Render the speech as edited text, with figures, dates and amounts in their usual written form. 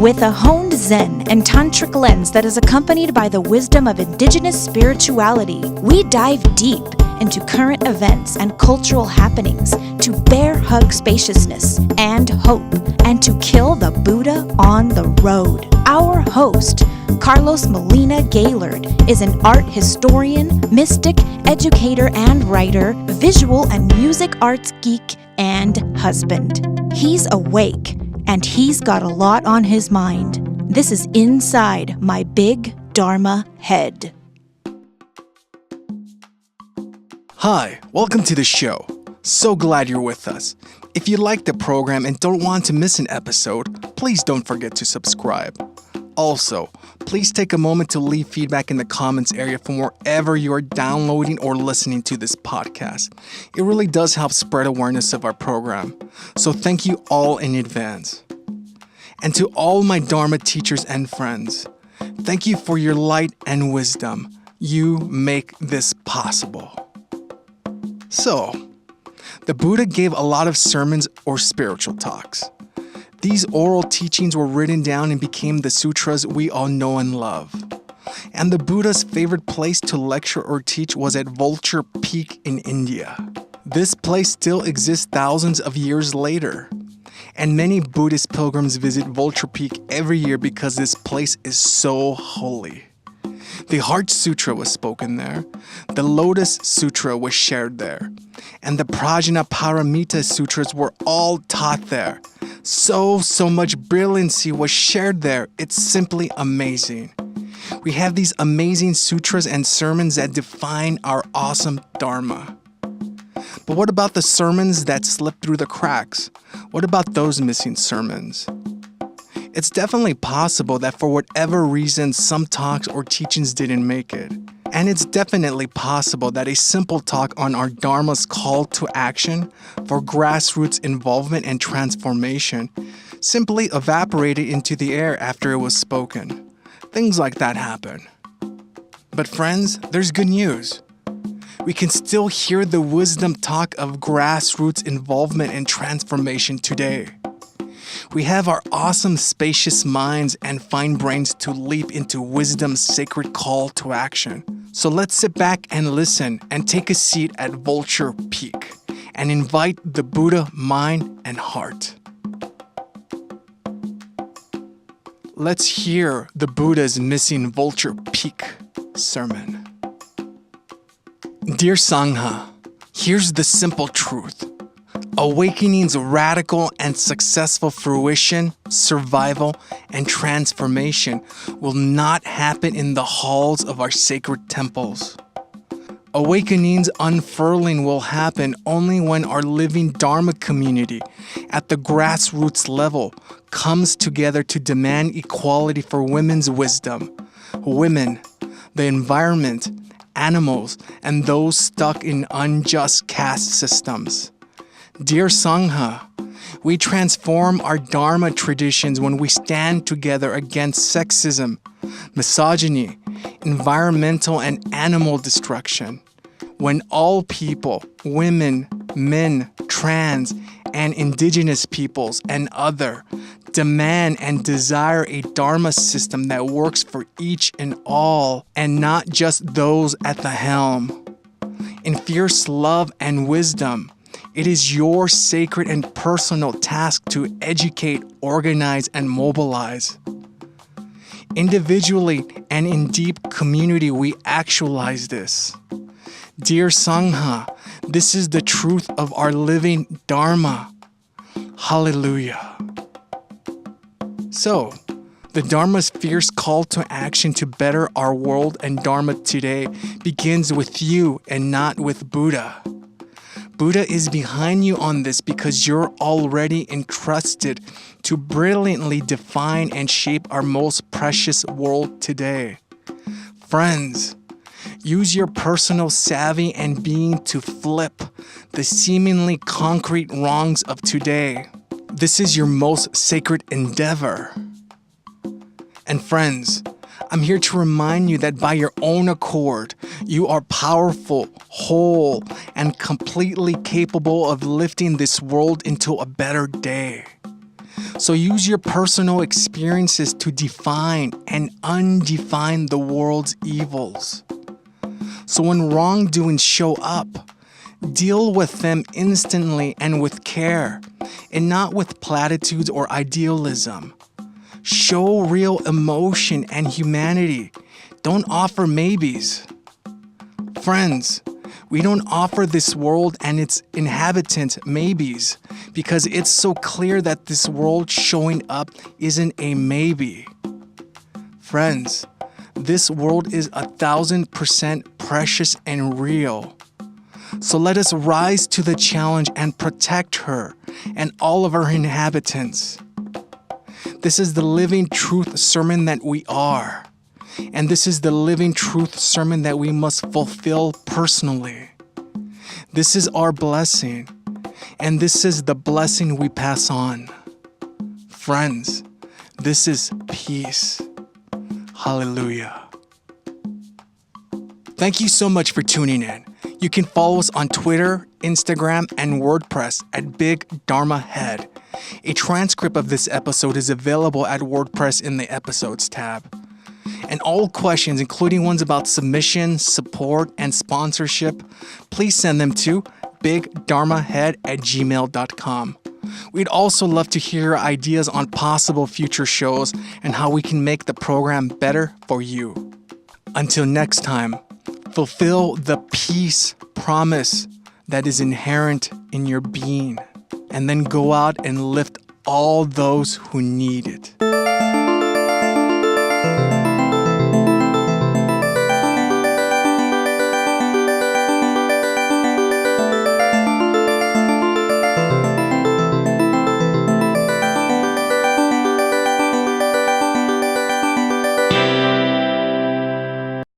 With a honed Zen and Tantric lens that is accompanied by the wisdom of indigenous spirituality, we dive deep into current events and cultural happenings to bear hug spaciousness and hope, and to kill the Buddha on the road. Our host, Carlos Molina Gaylord, is an art historian, mystic, educator and writer, visual and music arts geek, and husband. He's awake, and he's got a lot on his mind. This is Inside My Big Dharma Head. Hi, welcome to the show. So glad you're with us. If you like the program and don't want to miss an episode, please don't forget to subscribe. Also, please take a moment to leave feedback in the comments area from wherever you are downloading or listening to this podcast. It really does help spread awareness of our program. So thank you all in advance. And to all my Dharma teachers and friends, thank you for your light and wisdom. You make this possible. So, the Buddha gave a lot of sermons or spiritual talks. These oral teachings were written down and became the sutras we all know and love. And the Buddha's favorite place to lecture or teach was at Vulture Peak in India. This place still exists thousands of years later. And many Buddhist pilgrims visit Vulture Peak every year because this place is so holy. The Heart Sutra was spoken there, the Lotus Sutra was shared there, and the Prajnaparamita Sutras were all taught there. So much brilliancy was shared there. It's simply amazing. We have these amazing sutras and sermons that define our awesome Dharma. But what about the sermons that slip through the cracks? What about those missing sermons? It's definitely possible that for whatever reason, some talks or teachings didn't make it. And it's definitely possible that a simple talk on our Dharma's call to action for grassroots involvement and transformation simply evaporated into the air after it was spoken. Things like that happen. But friends, there's good news. We can still hear the wisdom talk of grassroots involvement and transformation today. We have our awesome spacious minds and fine brains to leap into wisdom's sacred call to action. So let's sit back and listen and take a seat at Vulture Peak and invite the Buddha mind and heart. Let's hear the Buddha's missing Vulture Peak sermon. Dear Sangha, here's the simple truth. Awakening's radical and successful fruition, survival, and transformation will not happen in the halls of our sacred temples. Awakening's unfurling will happen only when our living Dharma community at the grassroots level comes together to demand equality for women's wisdom, women, the environment, animals, and those stuck in unjust caste systems. Dear Sangha, we transform our Dharma traditions when we stand together against sexism, misogyny, environmental and animal destruction. When all people, women, men, trans, and indigenous peoples and other demand and desire a Dharma system that works for each and all and not just those at the helm. In fierce love and wisdom, it is your sacred and personal task to educate, organize, and mobilize. Individually and in deep community, we actualize this. Dear Sangha, this is the truth of our living Dharma. Hallelujah. So, the Dharma's fierce call to action to better our world and Dharma today begins with you and not with Buddha. Buddha is behind you on this because you're already entrusted to brilliantly define and shape our most precious world today. Friends, use your personal savvy and being to flip the seemingly concrete wrongs of today. This is your most sacred endeavor. And friends, I'm here to remind you that by your own accord, you are powerful, whole, and completely capable of lifting this world into a better day. So use your personal experiences to define and undefine the world's evils. So when wrongdoings show up, deal with them instantly and with care, and not with platitudes or idealism. Show real emotion and humanity. Don't offer maybes. Friends, we don't offer this world and its inhabitants maybes because it's so clear that this world showing up isn't a maybe. Friends, this world is 1,000% precious and real. So let us rise to the challenge and protect her and all of her inhabitants. This is the living truth sermon that we are. And this is the living truth sermon that we must fulfill personally. This is our blessing, and this is the blessing we pass on. Friends, this is peace. Hallelujah. Thank you so much for tuning in. You can follow us on Twitter, Instagram, and WordPress at Big Dharma Head. A transcript of this episode is available at WordPress in the Episodes tab. And all questions, including ones about submission, support, and sponsorship, please send them to bigdharmahead@gmail.com. We'd also love to hear your ideas on possible future shows and how we can make the program better for you. Until next time, fulfill the peace promise that is inherent in your being, and then go out and lift all those who need it.